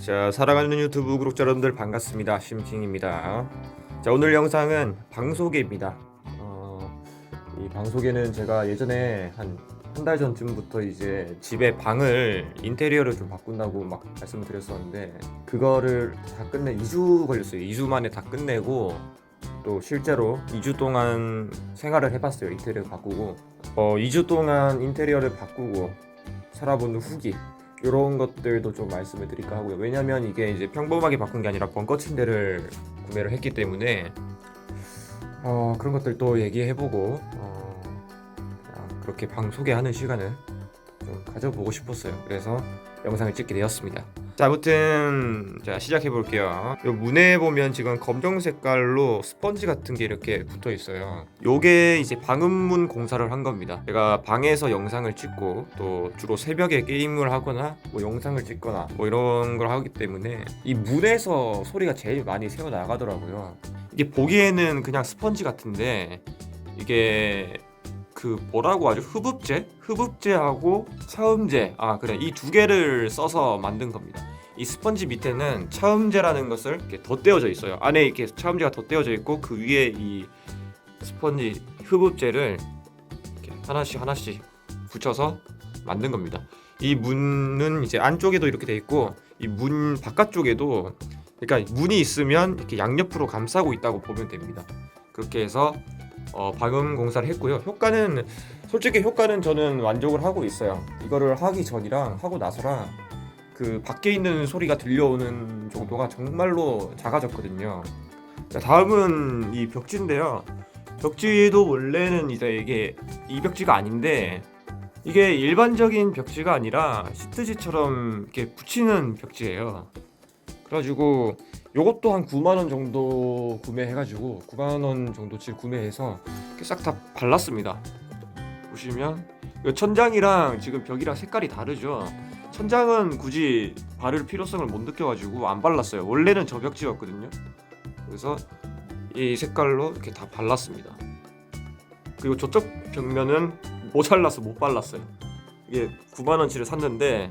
자, 사랑하는 유튜브 구독자 여러분들 반갑습니다. 심킹입니다. 자, 오늘 영상은 방 소개입니다. 이 방 소개는 제가 예전에 한 달 전쯤부터 이제 집에 방을 인테리어를 좀 바꾼다고 막 말씀을 드렸었는데, 그거를 다 끝내 2주 걸렸어요. 2주 만에 다 끝내고 또 실제로 2주 동안 생활을 해봤어요. 인테리어 바꾸고 2주 동안 인테리어를 바꾸고 살아본 후기, 이런 것들도 좀 말씀을 드릴까 하고요. 왜냐면 이게 이제 평범하게 바꾼 게 아니라 벙커 침대를 구매를 했기 때문에 그런 것들도 얘기해보고 그냥 그렇게 방 소개하는 시간을 좀 가져보고 싶었어요. 그래서 영상을 찍게 되었습니다. 자, 아무튼 자, 시작해 볼게요. 요 문에 보면 지금 검정 색깔로 스펀지 같은 게 이렇게 붙어 있어요. 요게 이제 방음문 공사를 한 겁니다. 제가 방에서 영상을 찍고 또 주로 새벽에 게임을 하거나 뭐 영상을 찍거나 뭐 이런 걸 하기 때문에 이 문에서 소리가 제일 많이 새어 나가더라고요. 이게 보기에는 그냥 스펀지 같은데 이게 그 뭐라고 하죠? 흡읍제하고 차음제, 그래, 이 두 개를 써서 만든 겁니다. 이 스펀지 밑에는 차음제라는 것을 이렇게 덧대어져 있어요. 안에 이렇게 차음제가 덧대어져 있고 그 위에 이 스펀지 흡읍제를 이렇게 하나씩 붙여서 만든 겁니다. 이 문은 이제 안쪽에도 이렇게 돼 있고 이 문 바깥쪽에도, 그러니까 문이 있으면 이렇게 양옆으로 감싸고 있다고 보면 됩니다. 그렇게 해서 방음 공사를 했고요. 솔직히 효과는 저는 만족을 하고 있어요. 이거를 하기 전이랑 하고 나서랑 그 밖에 있는 소리가 들려오는 정도가 정말로 작아졌거든요. 자, 다음은 이 벽지인데요. 벽지도 원래는 이제 이게 이 벽지가 아닌데, 이게 일반적인 벽지가 아니라 시트지처럼 이렇게 붙이는 벽지예요. 그래가지고 요것도 한 9만원 정도 구매해가지고 9만원 정도치 구매해서 싹 다 발랐습니다. 보시면 이 천장이랑 지금 벽이랑 색깔이 다르죠. 천장은 굳이 바를 필요성을 못 느껴가지고 안 발랐어요. 원래는 저 벽지였거든요. 그래서 이 색깔로 이렇게 다 발랐습니다. 그리고 저쪽 벽면은 모자라서 못 발랐어요. 이게 9만원치를 샀는데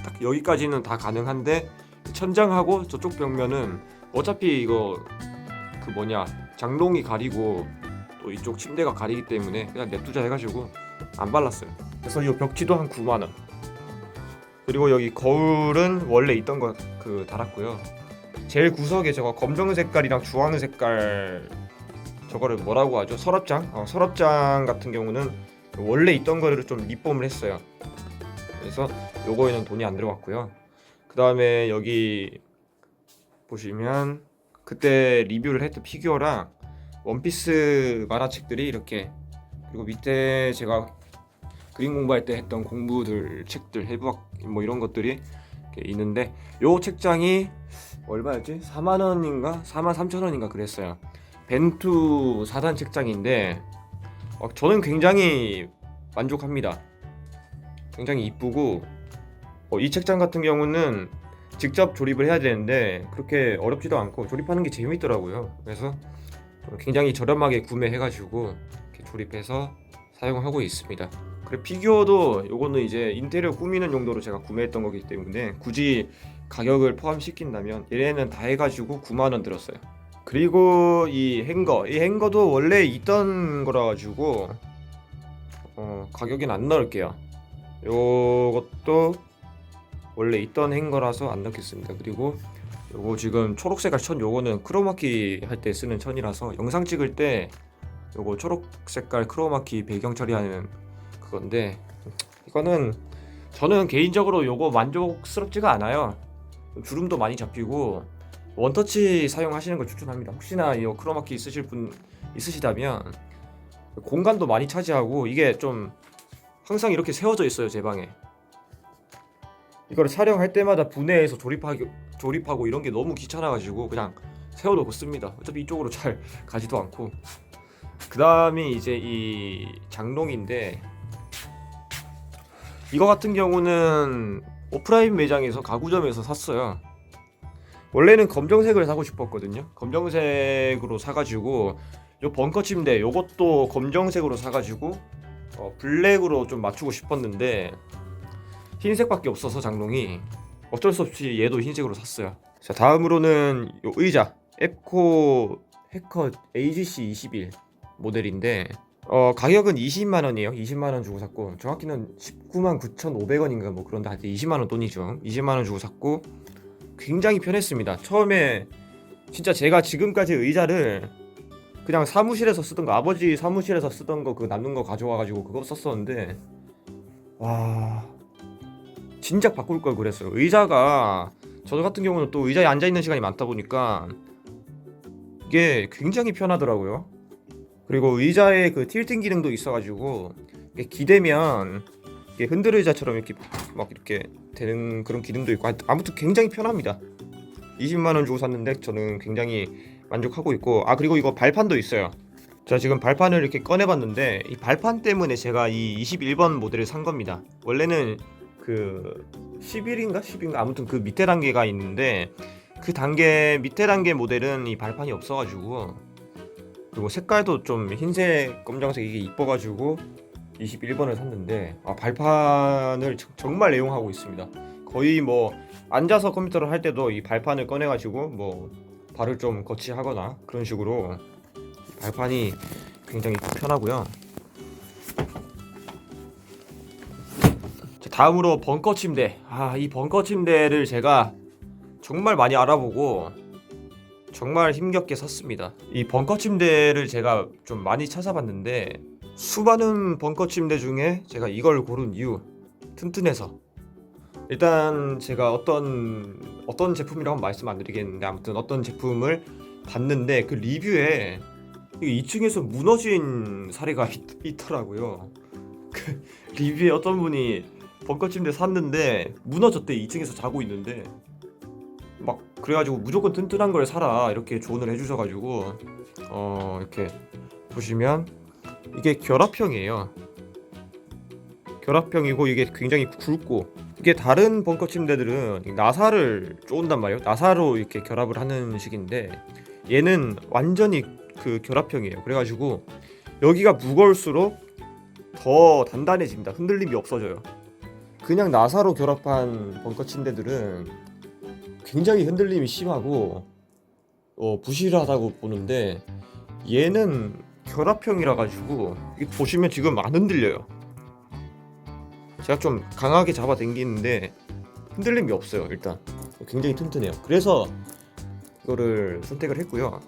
딱 여기까지는 다 가능한데, 천장하고 저쪽 벽면은 어차피 이거 장롱이 가리고 또 이쪽 침대가 가리기 때문에 그냥 냅두자 해가지고 안 발랐어요. 그래서 이 벽지도 한 9만원. 그리고 여기 거울은 원래 있던 거 달았고요. 제일 구석에 저거 검정 색깔이랑 주황 색깔, 저거를 뭐라고 하죠? 서랍장? 서랍장 같은 경우는 원래 있던 거를 좀 리폼을 했어요. 그래서 요거에는 돈이 안 들어갔고요. 그 다음에 여기 보시면 그때 리뷰를 했던 피규어랑 원피스 만화책들이 이렇게, 그리고 밑에 제가 그림 공부할 때 했던 공부들 책들, 해부학 뭐 이런 것들이 이렇게 있는데, 요 책장이 얼마였지? 4만원인가? 43,000원인가 그랬어요. 벤투 4단 책장인데 저는 굉장히 만족합니다. 굉장히 이쁘고 이 책장 같은 경우는 직접 조립을 해야 되는데 그렇게 어렵지도 않고 조립하는 게 재밌더라고요. 그래서 굉장히 저렴하게 구매해가지고 이렇게 조립해서 사용하고 있습니다. 그리고 피규어도 요거는 이제 인테리어 꾸미는 용도로 제가 구매했던 거기 때문에 굳이 가격을 포함시킨다면 얘네는 다 해가지고 9만원 들었어요. 그리고 이 행거도 원래 있던 거라 가지고 가격은 안 넣을게요. 요것도 원래 있던 행거라서 안 넣겠습니다. 그리고 요거 지금 초록색깔 천, 요거는 크로마키 할 때 쓰는 천이라서 영상 찍을 때 요거 초록색깔 크로마키 배경 처리하는 그건데, 이거는 저는 개인적으로 요거 만족스럽지가 않아요. 주름도 많이 잡히고 원터치 사용하시는 걸 추천합니다. 혹시나 이 크로마키 쓰실 분 있으시다면, 공간도 많이 차지하고 이게 좀 항상 이렇게 세워져 있어요, 제 방에. 이거를 촬영할 때마다 분해해서 조립하고 이런 게 너무 귀찮아가지고 그냥 세워놓고 씁니다. 어차피 이쪽으로 잘 가지도 않고. 그 다음이 이제 이 장롱인데, 이거 같은 경우는 오프라인 매장에서 가구점에서 샀어요. 원래는 검정색을 사고 싶었거든요. 검정색으로 사가지고 요 벙커 침대 요것도 검정색으로 사가지고 블랙으로 좀 맞추고 싶었는데 흰색밖에 없어서 장롱이 어쩔 수 없이 얘도 흰색으로 샀어요. 자, 다음으로는 요 의자 앱코 해커 AGC 21 모델인데 가격은 20만 원이에요. 20만 원 주고 샀고, 정확히는 19만 9,500원인가 뭐 그런데 하여튼 20만 원 돈이죠. 20만 원 주고 샀고 굉장히 편했습니다. 처음에 진짜 제가 지금까지 의자를 그냥 사무실에서 쓰던 거, 아버지 사무실에서 쓰던 거 그 남는 거 가져와가지고 그거 썼었는데, 와 진작 바꿀 걸 그랬어요. 의자가 저 같은 경우는 또 의자에 앉아 있는 시간이 많다 보니까 이게 굉장히 편하더라고요. 그리고 의자에 그 틸팅 기능도 있어가지고 이게 기대면 이게 흔들 의자처럼 이렇게 막 이렇게 되는 그런 기능도 있고, 아무튼 굉장히 편합니다. 20만 원 주고 샀는데 저는 굉장히 만족하고 있고, 그리고 이거 발판도 있어요. 제가 지금 발판을 이렇게 꺼내봤는데 이 발판 때문에 제가 이 21번 모델을 산 겁니다. 원래는 그 11인가 10인가 아무튼 그 밑에 단계가 있는데, 그 단계 밑에 단계 모델은 이 발판이 없어가지고, 그리고 색깔도 좀 흰색 검정색 이게 이뻐가지고 21번을 샀는데, 발판을 정말 애용하고 있습니다. 거의 뭐 앉아서 컴퓨터를 할 때도 이 발판을 꺼내가지고 뭐 발을 좀 거치하거나 그런 식으로 발판이 굉장히 편하고요. 다음으로 벙커 침대. 이 벙커 침대를 제가 정말 많이 알아보고 정말 힘겹게 샀습니다. 이 벙커 침대를 제가 좀 많이 찾아봤는데, 수많은 벙커 침대 중에 제가 이걸 고른 이유, 튼튼해서. 일단 제가 어떤 제품이라고 말씀 안 드리겠는데, 아무튼 어떤 제품을 봤는데 그 리뷰에 2층에서 무너진 사례가 있더라고요. 그 리뷰에 어떤 분이 벙커 침대 샀는데 무너졌대. 2층에서 자고 있는데 막 그래가지고 무조건 튼튼한 걸 사라 이렇게 조언을 해주셔가지고, 이렇게 보시면 이게 결합형이에요. 결합형이고 이게 굉장히 굵고, 이게 다른 벙커 침대들은 나사를 쪼은단 말이에요. 나사로 이렇게 결합을 하는 식인데 얘는 완전히 그 결합형이에요. 그래가지고 여기가 무거울수록 더 단단해집니다. 흔들림이 없어져요. 그냥 나사로 결합한 벙커 침대들은 굉장히 흔들림이 심하고 부실하다고 보는데, 얘는 결합형이라 가지고 보시면 지금 안 흔들려요. 제가 좀 강하게 잡아 당기는데 흔들림이 없어요. 일단 굉장히 튼튼해요. 그래서 이거를 선택을 했고요.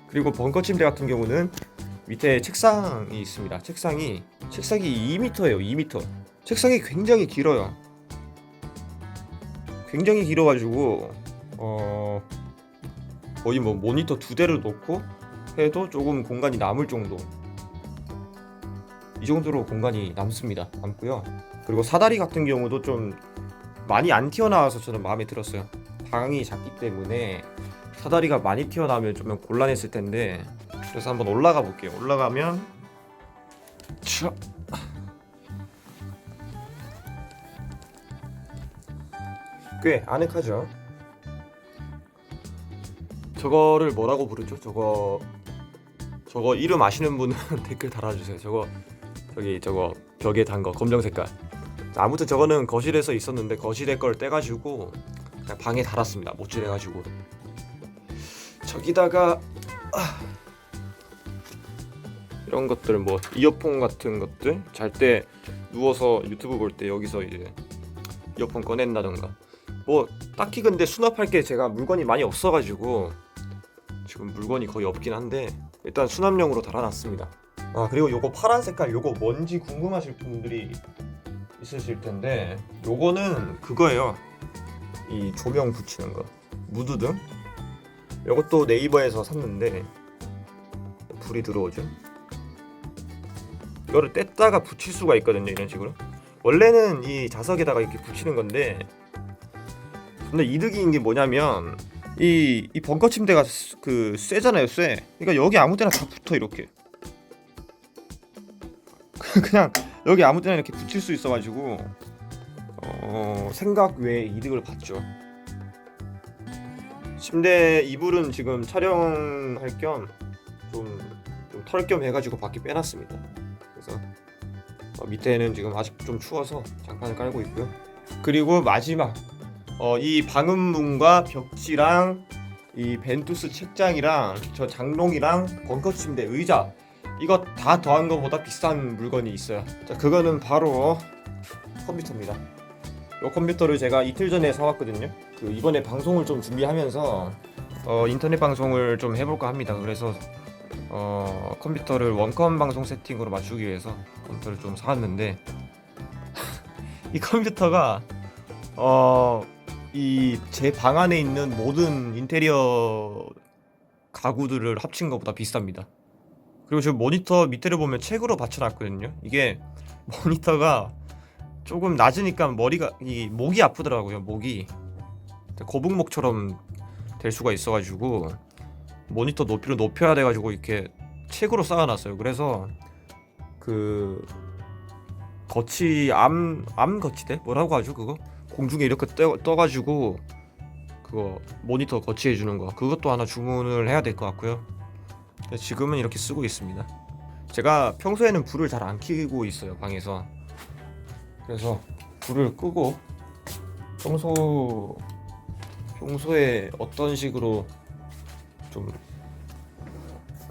그리고 벙커 침대 같은 경우는 밑에 책상이 있습니다. 책상이 2m예요. 2m. 책상이 굉장히 길어요. 굉장히 길어가지고 거의 뭐 모니터 2대를 놓고 해도 조금 공간이 남을 정도, 이 정도로 공간이 남고요. 그리고 사다리 같은 경우도 좀 많이 안 튀어나와서 저는 마음에 들었어요. 방이 작기 때문에 사다리가 많이 튀어나오면 좀 곤란했을 텐데, 그래서 한번 올라가 볼게요. 올라가면 꽤 아늑하죠. 저거를 뭐라고 부르죠? 저거 이름 아시는 분은 댓글 달아주세요. 저거 벽에 단 거 검정 색깔. 아무튼 저거는 거실에서 있었는데 거실에 걸 떼가지고 그냥 방에 달았습니다. 못질해가지고. 저기다가 이런 것들, 뭐 이어폰 같은 것들, 잘 때 누워서 유튜브 볼 때 여기서 이제 이어폰 꺼낸다던가, 뭐 딱히 근데 수납할 게 제가 물건이 많이 없어가지고 지금 물건이 거의 없긴 한데 일단 수납용으로 달아놨습니다. 그리고 요거 파란 색깔, 요거 뭔지 궁금하실 분들이 있으실 텐데, 요거는 그거예요. 이 조명 붙이는 거, 무드등. 요것도 네이버에서 샀는데 불이 들어오죠. 이거를 뗐다가 붙일 수가 있거든요. 이런 식으로. 원래는 이 자석에다가 이렇게 붙이는 건데, 근데 이득인 게 뭐냐면 이 벙커 침대가 그 쇠잖아요. 쇠. 그러니까 여기 아무 데나 다 붙어. 이렇게 그냥 여기 아무 데나 이렇게 붙일 수 있어가지고 생각 외에 이득을 봤죠. 침대 이불은 지금 촬영할 겸 좀 털 겸 해가지고 밖에 빼놨습니다. 그래서 밑에는 지금 아직 좀 추워서 장판을 깔고 있고요. 그리고 마지막 이 방음문과 벽지랑 이 벤투스 책장이랑 저 장롱이랑 벙커 침대 의자 이거 다 더한 것보다 비싼 물건이 있어요. 자, 그거는 바로 컴퓨터입니다. 이 컴퓨터를 제가 이틀 전에 사왔거든요. 그 이번에 방송을 좀 준비하면서 인터넷 방송을 좀 해볼까 합니다. 그래서 컴퓨터를 원컴 방송 세팅으로 맞추기 위해서 컴퓨터를 좀 사왔는데 이 컴퓨터가 이 제 방 안에 있는 모든 인테리어 가구들을 합친 것보다 비쌉니다. 그리고 지금 모니터 밑에를 보면 책으로 받쳐놨거든요. 이게 모니터가 조금 낮으니까 목이 아프더라고요. 목이 거북목처럼 될 수가 있어가지고 모니터 높이를 높여야 돼가지고 이렇게 책으로 쌓아놨어요. 그래서 그 암 거치대 뭐라고 하죠 그거? 공중에 이렇게 떠가지고 그거 모니터 거치해주는 거 그것도 하나 주문을 해야 될 것 같고요. 지금은 이렇게 쓰고 있습니다. 제가 평소에는 불을 잘 안 켜고 있어요 방에서. 그래서 불을 끄고 평소에 어떤 식으로 좀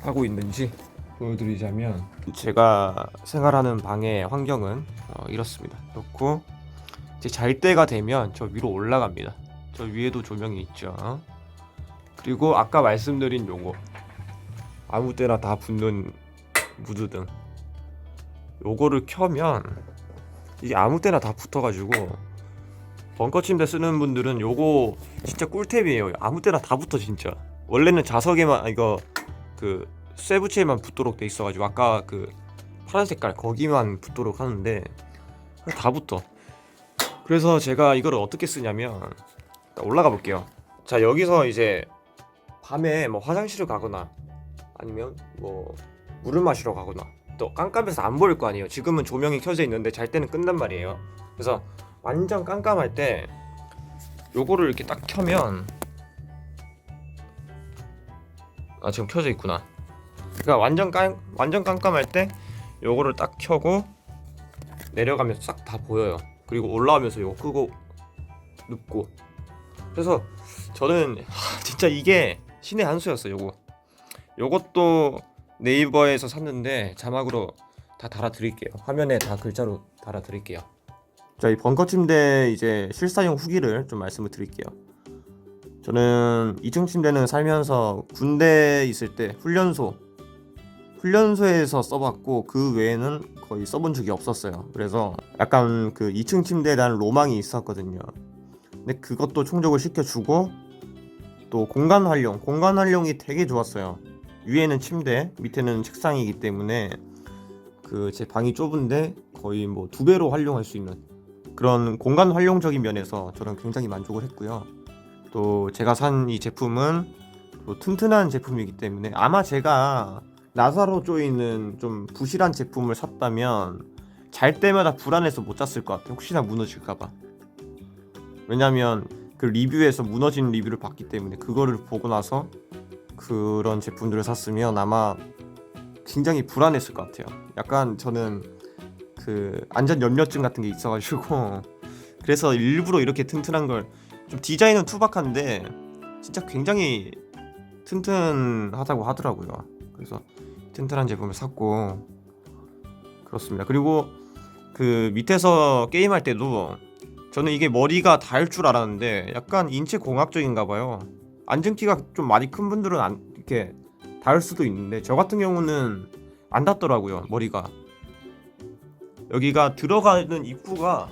하고 있는지 보여드리자면 제가 생활하는 방의 환경은 이렇습니다. 그렇고 이제 잘 때가 되면 저 위로 올라갑니다. 저 위에도 조명이 있죠. 그리고 아까 말씀드린 요거 아무 때나 다 붙는 무드등 요거를 켜면 이게 아무 때나 다 붙어가지고 벙커 침대 쓰는 분들은 요거 진짜 꿀템이에요. 아무 때나 다 붙어 진짜. 원래는 자석에만 이거 그 쇠붙이에만 붙도록 돼 있어가지고 아까 그 파란 색깔 거기만 붙도록 하는데 다 붙어. 그래서 제가 이거를 어떻게 쓰냐면 올라가 볼게요. 자, 여기서 이제 밤에 뭐 화장실을 가거나 아니면 뭐 물을 마시러 가거나 또 깜깜해서 안 보일 거 아니에요. 지금은 조명이 켜져 있는데 잘 때는 끈단 말이에요. 그래서 완전 깜깜할 때 요거를 이렇게 딱 켜면 지금 켜져 있구나. 그러니까 완전 깜깜할 때 요거를 딱 켜고 내려가면서 싹 다 보여요. 그리고 올라오면서 요거 끄고 눕고. 그래서 저는 진짜 이게 신의 한 수였어요. 요것도 네이버에서 샀는데 자막으로 다 달아드릴게요. 화면에 다 글자로 달아드릴게요. 자, 이 벙커 침대 이제 실사용 후기를 좀 말씀을 드릴게요. 저는 2층 침대는 살면서 군대 있을 때 훈련소에서 써봤고 그 외에는 거의 써본 적이 없었어요. 그래서 약간 그 2층 침대에 대한 로망이 있었거든요. 근데 그것도 충족을 시켜주고 또 공간 활용이 되게 좋았어요. 위에는 침대, 밑에는 책상이기 때문에 그 제 방이 좁은데 거의 뭐 2배로 활용할 수 있는 그런 공간 활용적인 면에서 저는 굉장히 만족을 했고요. 또 제가 산 이 제품은 또 튼튼한 제품이기 때문에 아마 제가 나사로 조이는 좀 부실한 제품을 샀다면 잘 때마다 불안해서 못 잤을 것 같아요. 혹시나 무너질까봐. 왜냐면 그 리뷰에서 무너진 리뷰를 봤기 때문에 그거를 보고 나서 그런 제품들을 샀으면 아마 굉장히 불안했을 것 같아요. 약간 저는 그 안전 염려증 같은 게 있어가지고 그래서 일부러 이렇게 튼튼한 걸 좀 디자인은 투박한데 진짜 굉장히 튼튼하다고 하더라고요. 그래서 튼튼한 제품을 샀고 그렇습니다. 그리고 그 밑에서 게임할 때도 저는 이게 머리가 닿을 줄 알았는데 약간 인체 공학적인가 봐요. 앉은 키가 좀 많이 큰 분들은 이렇게 닿을 수도 있는데 저 같은 경우는 안 닿더라고요. 머리가 여기가 들어가는 입구가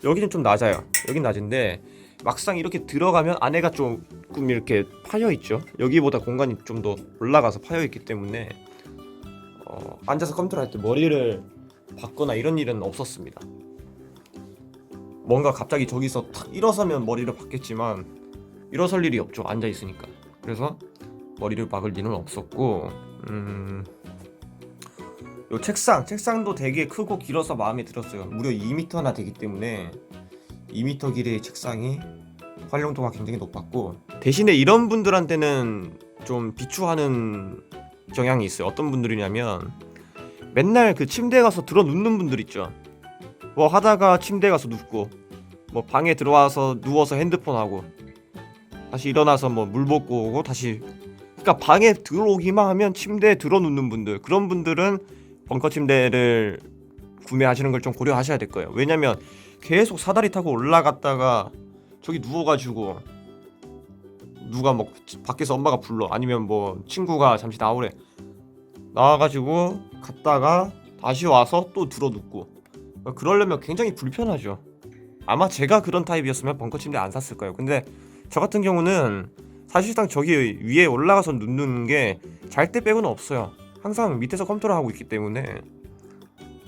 여기는 좀 낮아요. 여긴 낮은데 막상 이렇게 들어가면 안에가 조금 이렇게 파여 있죠. 여기보다 공간이 좀 더 올라가서 파여 있기 때문에 앉아서 컴퓨터 할 때 머리를 박거나 이런 일은 없었습니다. 뭔가 갑자기 저기서 탁 일어서면 머리를 박겠지만 일어설 일이 없죠. 앉아 있으니까. 그래서 머리를 박을 일은 없었고 요 책상도 되게 크고 길어서 마음에 들었어요. 무려 2m나 되기 때문에 2m 길이의 책상이 활용도가 굉장히 높았고 대신에 이런 분들한테는 좀 비추하는 경향이 있어요. 어떤 분들이냐면 맨날 그 침대에 가서 들어 눕는 분들 있죠. 뭐 하다가 침대에 가서 눕고 뭐 방에 들어와서 누워서 핸드폰 하고 다시 일어나서 뭐 물 먹고 오고 다시, 그러니까 방에 들어오기만 하면 침대에 들어 눕는 분들, 그런 분들은 벙커 침대를 구매하시는 걸 좀 고려하셔야 될 거예요. 왜냐면 계속 사다리 타고 올라갔다가 저기 누워가지고 누가 뭐 밖에서 엄마가 불러, 아니면 뭐 친구가 잠시 나오래, 나와가지고 갔다가 다시 와서 또 들어 눕고, 그러려면 굉장히 불편하죠. 아마 제가 그런 타입이었으면 벙커 침대 안 샀을 거예요. 근데 저 같은 경우는 사실상 저기 위에 올라가서 눕는 게 잘 때 빼고는 없어요. 항상 밑에서 컴퓨터를 하고 있기 때문에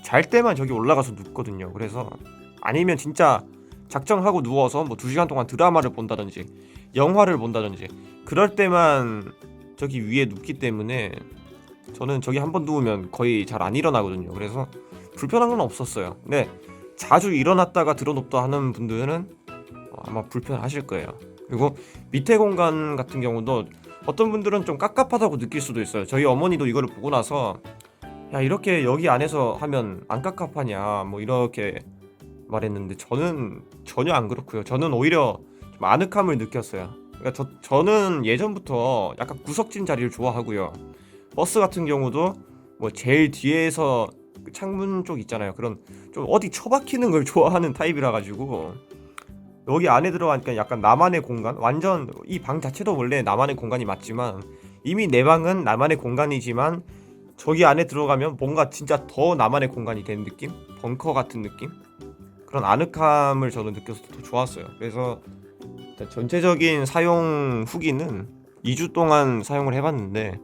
잘 때만 저기 올라가서 눕거든요. 그래서 아니면 진짜 작정하고 누워서 뭐 2시간 동안 드라마를 본다든지 영화를 본다든지 그럴 때만 저기 위에 눕기 때문에 저는 저기 한번 누우면 거의 잘 안 일어나거든요. 그래서 불편한 건 없었어요. 근데 자주 일어났다가 들어눕다 하는 분들은 아마 불편하실 거예요. 그리고 밑에 공간 같은 경우도 어떤 분들은 좀 깝깝하다고 느낄 수도 있어요. 저희 어머니도 이거를 보고 나서 야, 이렇게 여기 안에서 하면 안 깝깝하냐 뭐 이렇게 말했는데, 저는 전혀 안 그렇고요. 저는 오히려 좀 아늑함을 느꼈어요. 그러니까 저는 예전부터 약간 구석진 자리를 좋아하고요. 버스 같은 경우도 뭐 제일 뒤에서 그 창문 쪽 있잖아요. 그런 좀 어디 처박히는 걸 좋아하는 타입이라 가지고 여기 안에 들어가니까 약간 나만의 공간, 완전 이 방 자체도 원래 나만의 공간이 맞지만 이미 내 방은 나만의 공간이지만 저기 안에 들어가면 뭔가 진짜 더 나만의 공간이 되는 느낌? 벙커 같은 느낌? 그런 아늑함을 저는 느껴서 더 좋았어요. 그래서 전체적인 사용 후기는 2주 동안 사용을 해봤는데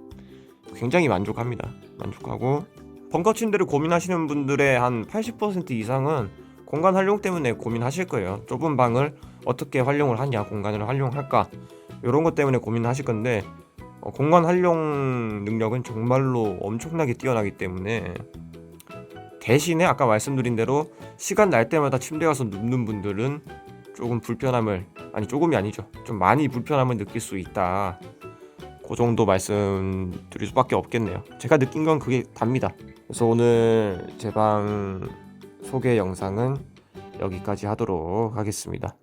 굉장히 만족합니다. 만족하고, 벙커 침대를 고민하시는 분들의 한 80% 이상은 공간 활용 때문에 고민하실 거예요. 좁은 방을 어떻게 활용을 하냐, 공간을 활용할까, 이런 것 때문에 고민하실 건데 공간 활용 능력은 정말로 엄청나게 뛰어나기 때문에, 대신에 아까 말씀드린 대로 시간 날 때마다 침대 가서 눕는 분들은 조금 불편함을, 아니 조금이 아니죠, 좀 많이 불편함을 느낄 수 있다. 그 정도 말씀드릴 수밖에 없겠네요. 제가 느낀 건 그게 답니다. 그래서 오늘 제 방 소개 영상은 여기까지 하도록 하겠습니다.